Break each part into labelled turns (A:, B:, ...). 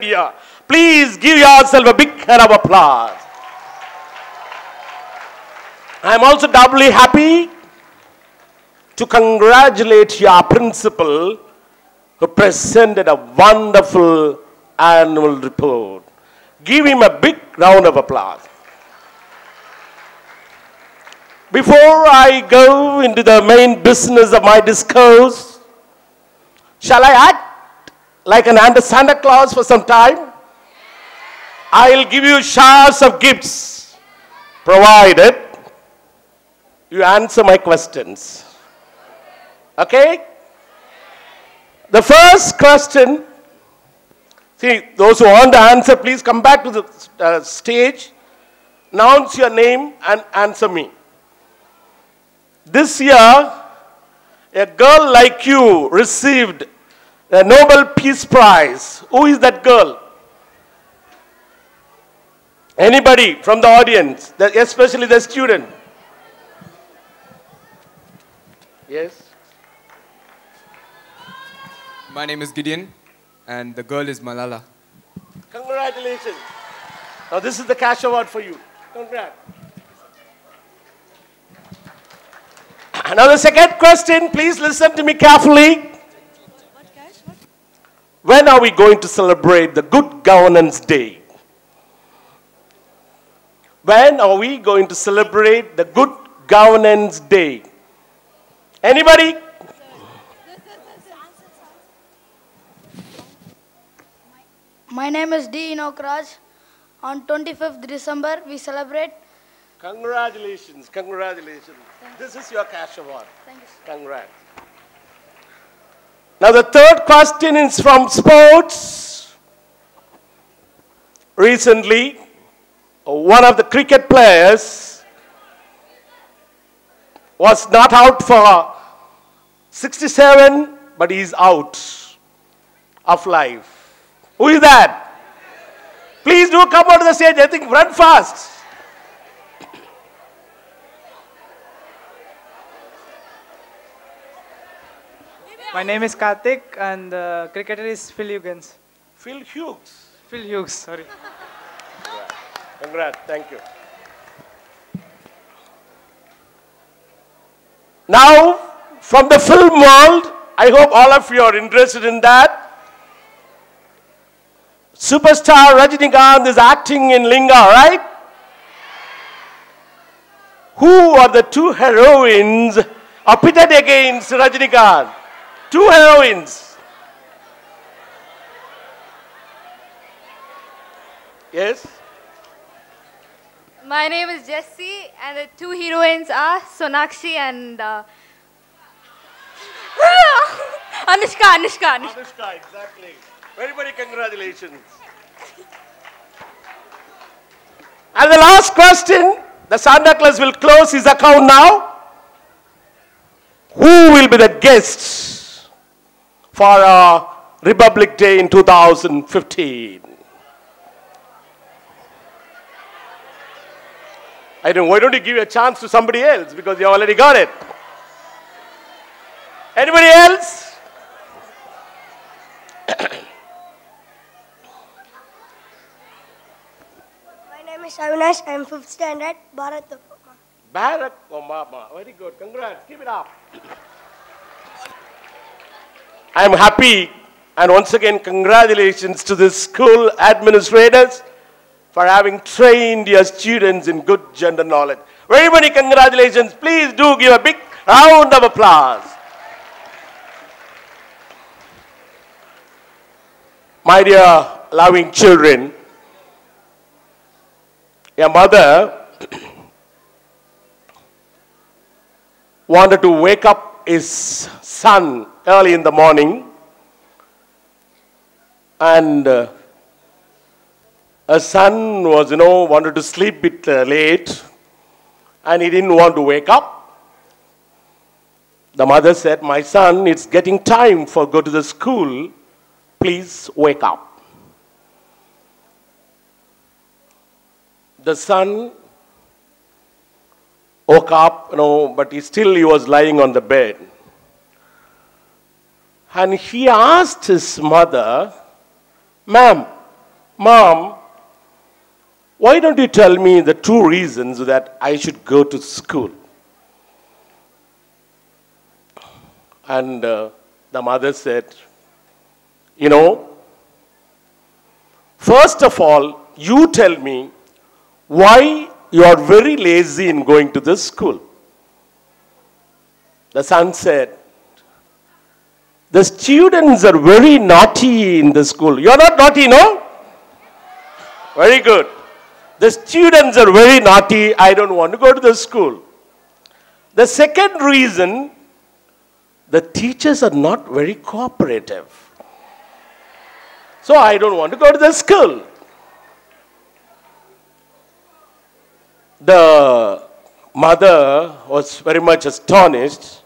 A: Yeah. Please give yourself a big hand of applause. I am also doubly happy to congratulate your principal who presented a wonderful annual report. Give him a big round of applause. Before I go into the main business of my discourse, shall I act like an under Santa Claus for some time? I'll give you showers of gifts, provided you answer my questions. Okay? The first question, see, those who want to answer, please come back to the stage, announce your name and answer me. This year, a girl like you received the Nobel Peace Prize. Who is that girl? Anybody from the audience, especially the student? Yes?
B: My name is Gideon, and the girl is Malala.
A: Congratulations. Now this is the cash award for you. Congrats. Now the second question, please listen to me carefully.
C: What cash? What?
A: When are we going to celebrate the Good Governance Day? When are we going to celebrate the Good Governance Day? Anybody?
C: My name is D. Inokraj. On 25th December, we celebrate.
A: Congratulations, congratulations. This is your cash award.
C: Thank you, sir.
A: Congrats. Now the third question is from sports. Recently, one of the cricket players was not out for 67, but he's out of life. Who is that? Please do come out to the stage. I think run fast.
D: My name is Karthik, and the cricketer is Phil Hughes.
A: Phil Hughes.
D: Phil Hughes, sorry.
A: Congrats. Thank you. Now, from the film world, I hope all of you are interested in that. Superstar Rajinikanth is acting in Linga, right? Who are the two heroines are pitted against Rajinikanth? Two heroines. Yes?
E: My name is Jessie, and the two heroines are Sonakshi and Anushka.
A: Anushka, exactly. Very, very congratulations. And the last question, the Santa Claus will close his account now. Who will be the guests for our Republic Day in 2015? I don't know, why don't you give a chance to somebody else, because you already got it. Anybody else?
F: My name is Avinash. I am 5th standard. Bharat Obama.
A: Barack Obama. Very good. Congrats. Keep it up. I am happy, and once again congratulations to the school administrators for having trained your students in good gender knowledge. Very many congratulations. Please do give a big round of applause. My dear loving children, your mother wanted to wake up his son early in the morning, and her son was, wanted to sleep a bit late, and he didn't want to wake up. The mother said, "My son, it's getting time for go to the school. Please wake up." The son woke up, but he was lying on the bed. And he asked his mother, "Ma'am, Mom, why don't you tell me the 2 reasons that I should go to school? And the mother said, you know, first of all, you tell me why you are very lazy in going to this school. The son said, the students are very naughty in the school. You are not naughty, no? Very good. The students are very naughty. I don't want to go to the school. The second reason, the teachers are not very cooperative. So I don't want to go to the school. The mother was very much astonished.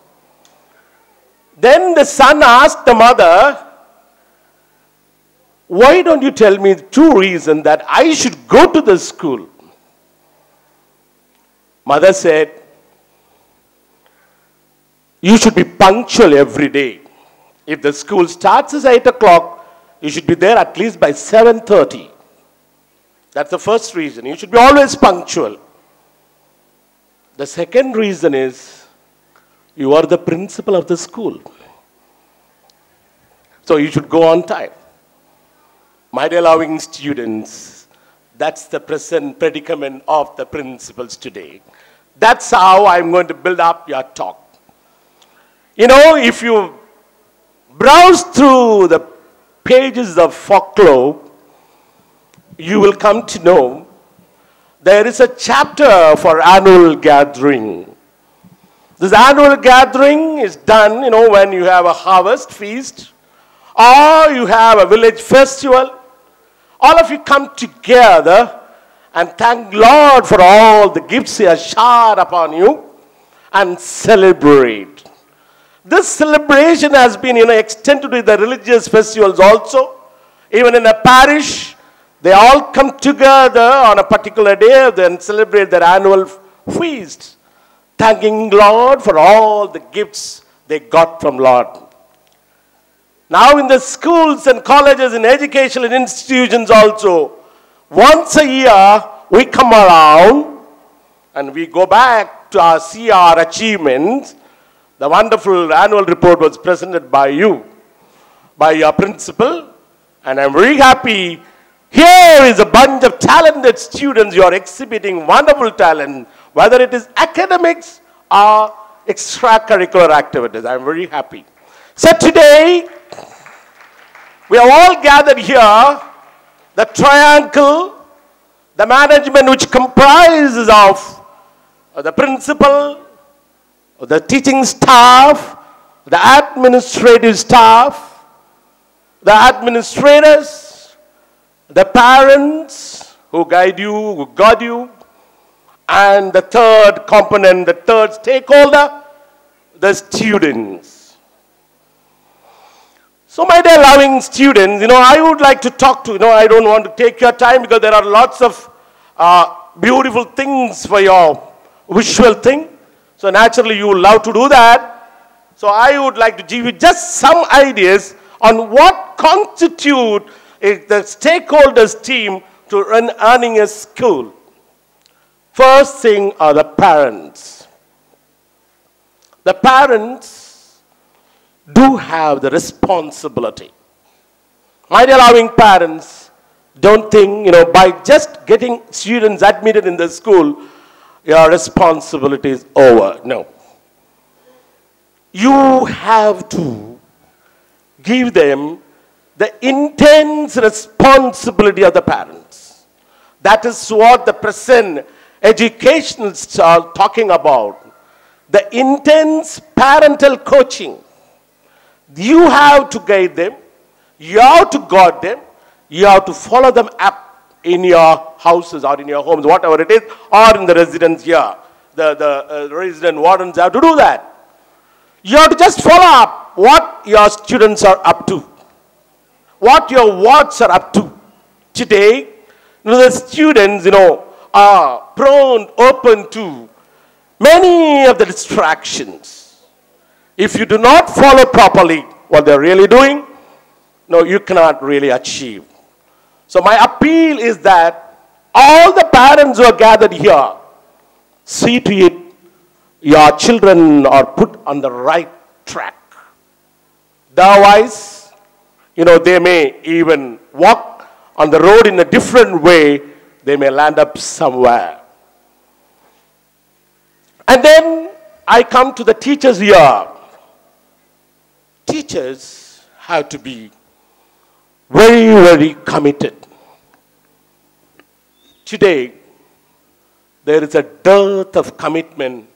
A: Then the son asked the mother, why don't you tell me 2 reasons that I should go to the school? Mother said, you should be punctual every day. If the school starts at 8 o'clock, you should be there at least by 7:30. That's the first reason. You should be always punctual. The second reason is, you are the principal of the school. So you should go on time. My dear loving students, that's the present predicament of the principals today. That's how I'm going to build up your talk. You know, if you browse through the pages of folklore, you will come to know there is a chapter for annual gathering. This annual gathering is done, you know, when you have a harvest feast or you have a village festival. All of you come together and thank Lord for all the gifts He has showered upon you and celebrate. This celebration has been, you know, extended to the religious festivals also. Even in a parish, they all come together on a particular day and celebrate their annual feast, thanking Lord for all the gifts they got from Lord. Now in the schools and colleges and educational institutions also, once a year we come around and we go back to our CR achievements. The wonderful annual report was presented by you, by your principal, and I'm very happy. Here is a bunch of talented students. You are exhibiting wonderful talent, whether it is academics or extracurricular activities. I'm very happy. So today, we are all gathered here, the triangle, the management which comprises of the principal, the teaching staff, the administrative staff, the administrators, the parents who guide you, who guard you, and the third component, the third stakeholder, the students. So my dear loving students, you know, I would like to talk to, you know, I don't want to take your time because there are lots of beautiful things for your visual thing. So naturally you will love to do that. So I would like to give you just some ideas on what constitute the stakeholders team to run earning a school. First thing are the parents. The parents do have the responsibility. My dear loving parents, don't think, you know, by just getting students admitted in the school, your responsibility is over. No. You have to give them the intense responsibility of the parents. That is what the present educationists are talking about. The intense parental coaching. You have to guide them. You have to guard them. You have to follow them up in your houses or in your homes, whatever it is, or in the residence here. The resident wardens have to do that. You have to just follow up what your students are up to, what your wards are up to. Today, you know, the students, you know, are prone, open to many of the distractions. If you do not follow properly what they're really doing, no, you cannot really achieve. So my appeal is that all the parents who are gathered here, see to it your children are put on the right track. Otherwise, they may even walk on the road in a different way. They may land up somewhere. And then I come to the teachers here. Teachers have to be very, very committed. Today, there is a dearth of commitment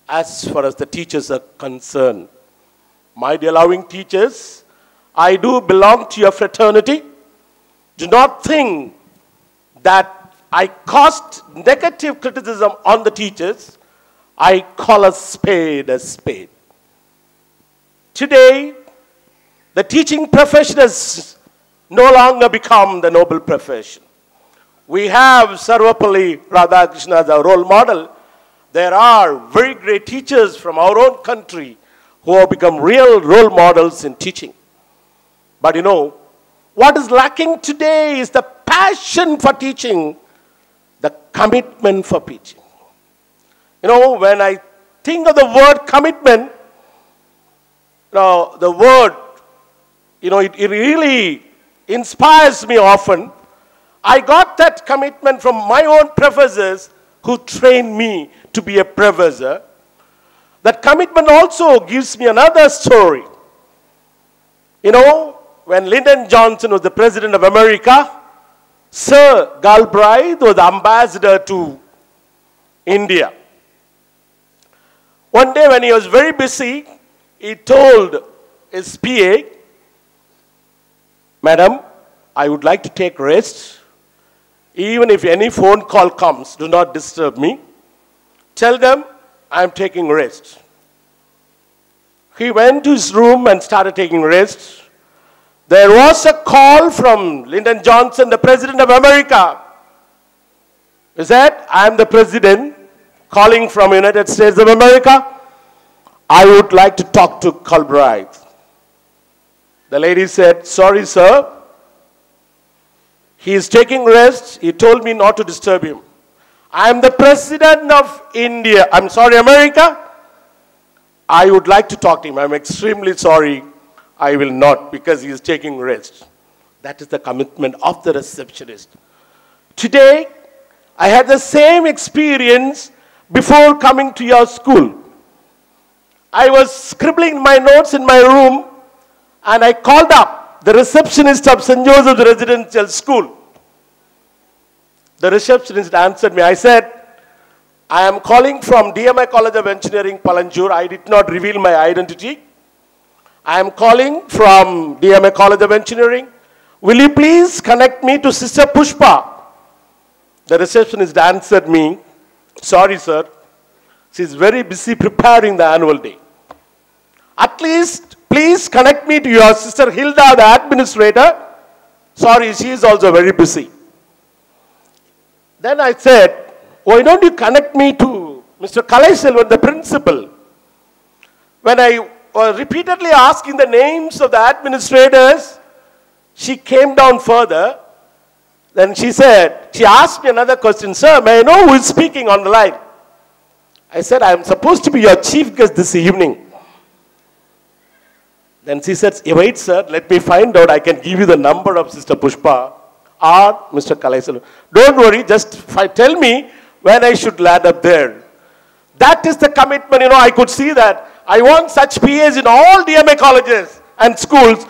A: as far as the teachers are concerned. My dear loving teachers, I do belong to your fraternity. Do not think that I cast negative criticism on the teachers. I call a spade a spade. Today, the teaching profession has no longer become the noble profession. We have Sarvapalli Radhakrishnan as our role model. There are very great teachers from our own country who have become real role models in teaching. But what is lacking today is the passion for teaching, the commitment for teaching. When I think of the word commitment, the word, it really inspires me often. I got that commitment from my own professors who trained me to be a professor. That commitment also gives me another story. When Lyndon Johnson was the president of America, Sir Galbraith was the ambassador to India. One day when he was very busy, he told his PA, "Madam, I would like to take rest. Even if any phone call comes, do not disturb me. Tell them I am taking rest." He went to his room and started taking rest. There was a call from Lyndon Johnson, the President of America. He said, "I am the President calling from United States of America. I would like to talk to Galbraith." The lady said, "Sorry, sir. He is taking rest. He told me not to disturb him. I am the President of India. I'm sorry, America. I would like to talk to him. I'm extremely sorry. I will not because he is taking rest." That is the commitment of the receptionist. Today, I had the same experience before coming to your school. I was scribbling my notes in my room and I called up the receptionist of St.Joseph Residential School. The receptionist answered me. I said, "I am calling from DMI College of Engineering, Palanjur." I did not reveal my identity. "I am calling from DMI College of Engineering. Will you please connect me to Sister Pushpa?" The receptionist answered me, "Sorry, sir. She is very busy preparing the annual day. At least, please connect me to your Sister Hilda, the administrator. Sorry, she is also very busy." Then I said, "Why don't you connect me to Mr. Kalaiselvan, the principal?" When I was repeatedly asking the names of the administrators, she came down further. Then she asked me another question. "Sir, may I know who is speaking on the line?" I said, "I am supposed to be your chief guest this evening." Then she said, "Wait, sir, let me find out. I can give you the number of Sister Pushpa or Mr. Kalaiselvan. Don't worry, just tell me when I should land up there." That is the commitment. I could see that. I want such PAs in all DMA colleges and schools.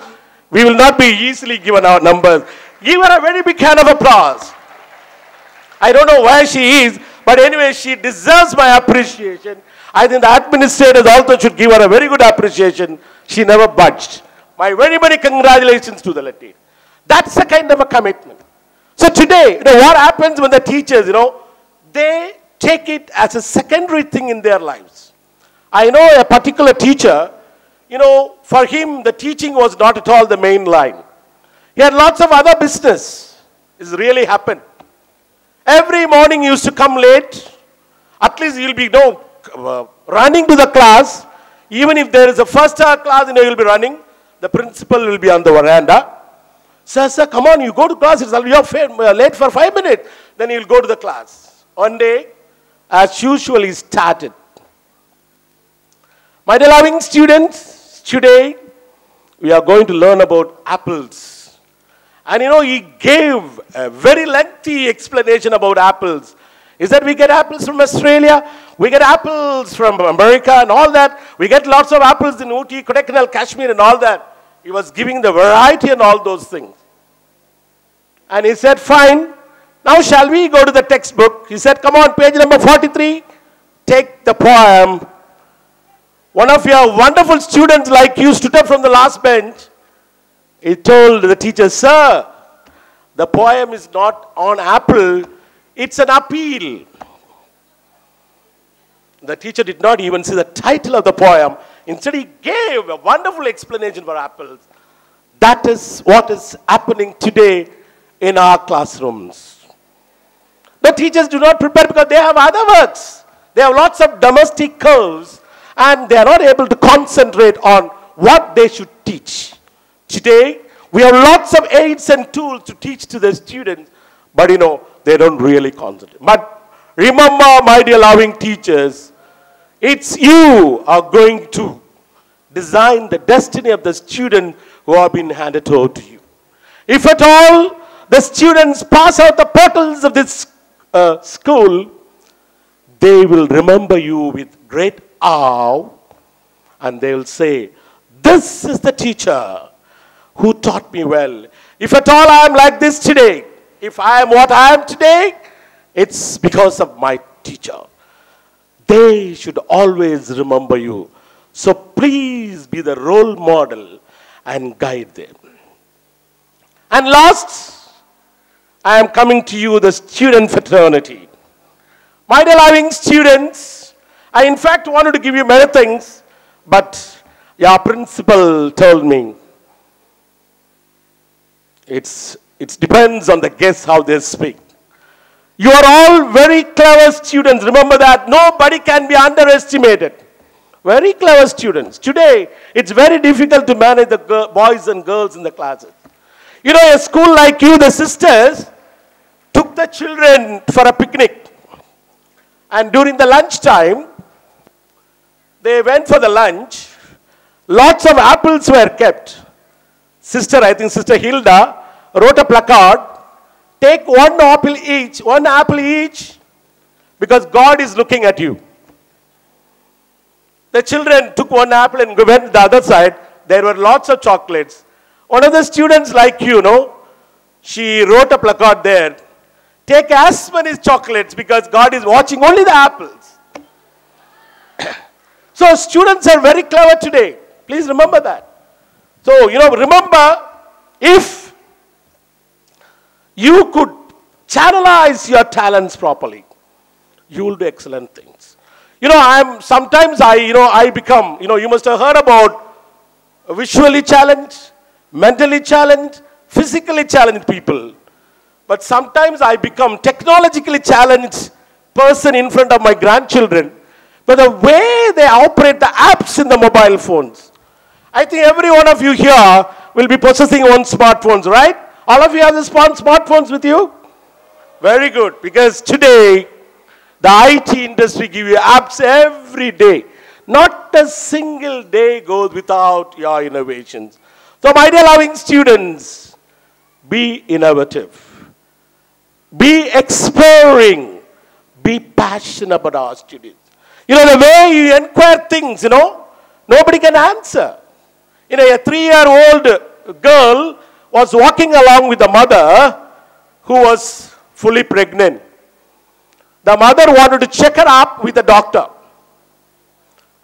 A: We will not be easily given our numbers. Give her a very big hand of applause. I don't know where she is, but anyway, she deserves my appreciation. I think the administrators also should give her a very good appreciation. She never budged. My very, very congratulations to the lady. That's the kind of a commitment. So today, what happens when the teachers, they take it as a secondary thing in their lives. I know a particular teacher, for him, the teaching was not at all the main line. He had lots of other business. It's really happened. Every morning he used to come late. At least he'll be, running to the class. Even if there is a first hour class, he'll be running. The principal will be on the veranda. Sir, come on, you go to class. You're late for 5 minutes. Then he'll go to the class. One day, as usual, he started. My dear loving students, today we are going to learn about apples. And he gave a very lengthy explanation about apples. He said we get apples from Australia, we get apples from America and all that. We get lots of apples in Ooty, Kodaikanal, Kashmir and all that. He was giving the variety and all those things. And he said, fine, now shall we go to the textbook? He said, come on, page number 43, take the poem. One of your wonderful students like you stood up from the last bench. He told the teacher, sir, the poem is not on apple, it's an appeal. The teacher did not even see the title of the poem. Instead, he gave a wonderful explanation for apples. That is what is happening today in our classrooms. The teachers do not prepare because they have other works. They have lots of domestic curves and they are not able to concentrate on what they should teach. Today, we have lots of aids and tools to teach to the students, but they don't really concentrate. But remember, my dear loving teachers, it's you are going to design the destiny of the student who have been handed over to you. If at all the students pass out the portals of this school, they will remember you with great awe and they will say, this is the teacher who taught me well. If at all I am like this today, if I am what I am today, it's because of my teacher. They should always remember you. So please be the role model and guide them. And last, I am coming to you, the student fraternity. My dear loving students, I in fact wanted to give you many things, but your principal told me, it depends on the guests how they speak. You are all very clever students. Remember that. Nobody can be underestimated. Very clever students. Today, it's very difficult to manage the boys and girls in the classes. A school like you, the sisters, took the children for a picnic. And during the lunchtime, they went for the lunch. Lots of apples were kept. I think Sister Hilda, wrote a placard. Take one apple each, because God is looking at you. The children took one apple and went to the other side. There were lots of chocolates. One of the students like she wrote a placard there. Take as many chocolates because God is watching only the apples. So students are very clever today. Please remember that. So, remember, if you could channelize your talents properly, you will do excellent things. Sometimes I become, you must have heard about visually challenged, mentally challenged, physically challenged people. But sometimes I become technologically challenged person in front of my grandchildren. But the way they operate the apps in the mobile phones, I think every one of you here will be possessing one smartphones, right? All of you have the smartphones with you? Very good, because today, the IT industry gives you apps every day. Not a single day goes without your innovations. So my dear loving students, be innovative. Be exploring. Be passionate about our students. The way you inquire things, nobody can answer. A 3-year-old girl was walking along with the mother who was fully pregnant. The mother wanted to check her up with the doctor.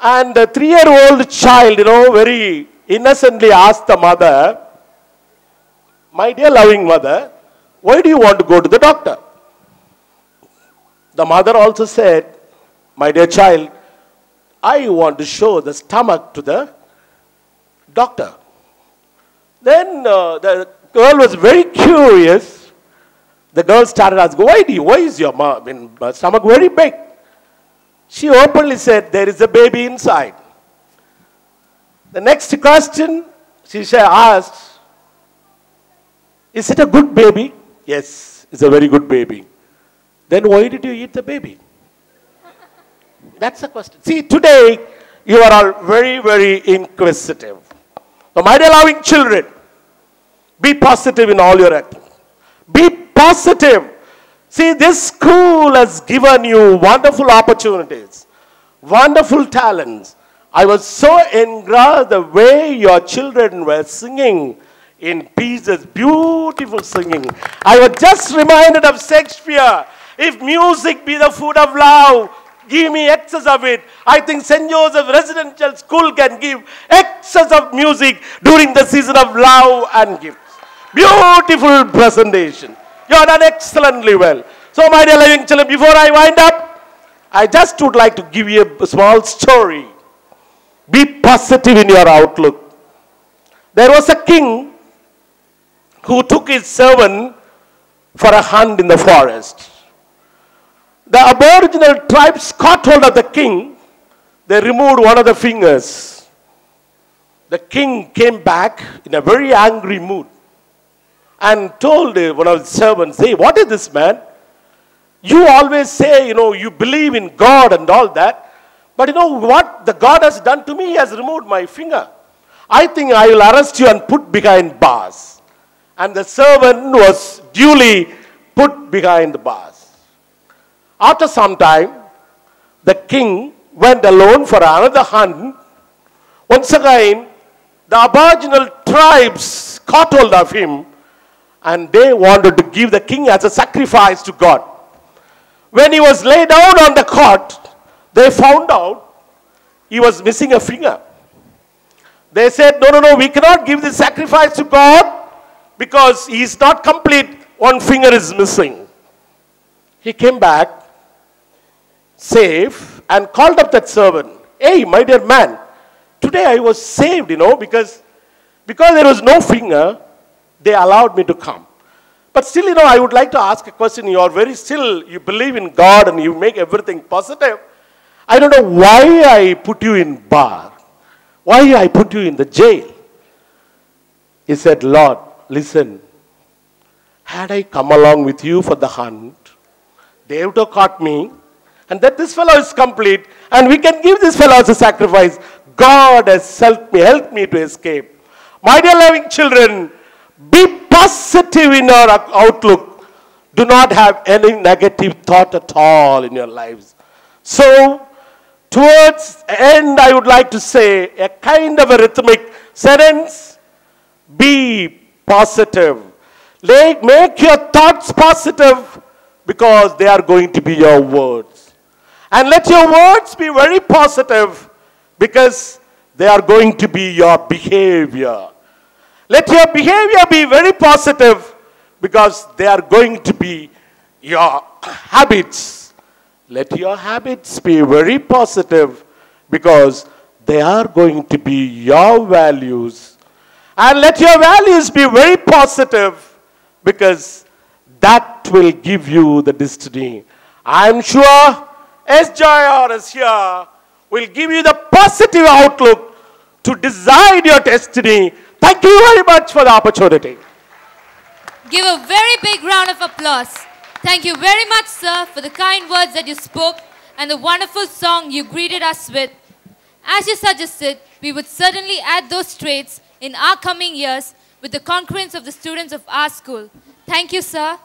A: And the 3-year-old child, very innocently asked the mother, my dear loving mother, why do you want to go to the doctor? The mother also said, my dear child, I want to show the stomach to the doctor. Then the girl was very curious. The girl started asking, why is your stomach very big? She openly said, there is a baby inside. The next question she asked, Is it a good baby? Yes, it's a very good baby. Then why did you eat the baby? That's the question. See, today you are all very, very inquisitive. So, my dear loving children, be positive in all your actions. Be positive. See, this school has given you wonderful opportunities, wonderful talents. I was so engrossed the way your children were singing in pieces, beautiful singing. I was just reminded of Shakespeare. If music be the food of love, give me excess of it. I think St. Joseph Residential School can give excess of music during the season of love and gifts. Beautiful presentation. You have done excellently well. So, my dear loving children, before I wind up, I just would like to give you a small story. Be positive in your outlook. There was a king who took his servant for a hunt in the forest. The aboriginal tribes caught hold of the king. They removed one of the fingers. The king came back in a very angry mood and told one of his servants, hey, what is this, man? You always say, you believe in God and all that. But you know what the God has done to me? He has removed my finger. I think I will arrest you and put behind bars. And the servant was duly put behind the bars. After some time, the king went alone for another hunt. Once again, the aboriginal tribes caught hold of him and they wanted to give the king as a sacrifice to God. When he was laid down on the cot, they found out he was missing a finger. They said, no, we cannot give this sacrifice to God because he is not complete. One finger is missing. He came back safe and called up that servant. Hey, my dear man, today I was saved, because there was no finger, they allowed me to come. But still, I would like to ask a question. You are you believe in God and you make everything positive. I don't know why I put you in bar. Why I put you in the jail. He said, Lord, listen. Had I come along with you for the hunt, they would have caught me. And that this fellow is complete. And we can give this fellow as a sacrifice. God has helped me to escape. My dear loving children, be positive in your outlook. Do not have any negative thought at all in your lives. So, towards the end, I would like to say a kind of a rhythmic sentence. Be positive. Make your thoughts positive because they are going to be your words. And let your words be very positive because they are going to be your behavior. Let your behavior be very positive because they are going to be your habits. Let your habits be very positive because they are going to be your values. And let your values be very positive because that will give you the destiny. I am sure SJRS here will give you the positive outlook to decide your destiny. Thank you very much for the opportunity.
G: Give a very big round of applause. Thank you very much, sir, for the kind words that you spoke and the wonderful song you greeted us with. As you suggested, we would certainly add those traits in our coming years with the concurrence of the students of our school. Thank you, sir.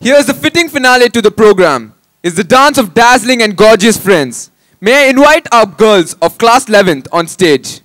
B: Here's the fitting finale to the program. It's the dance of dazzling and gorgeous friends. May I invite our girls of class 11th on stage.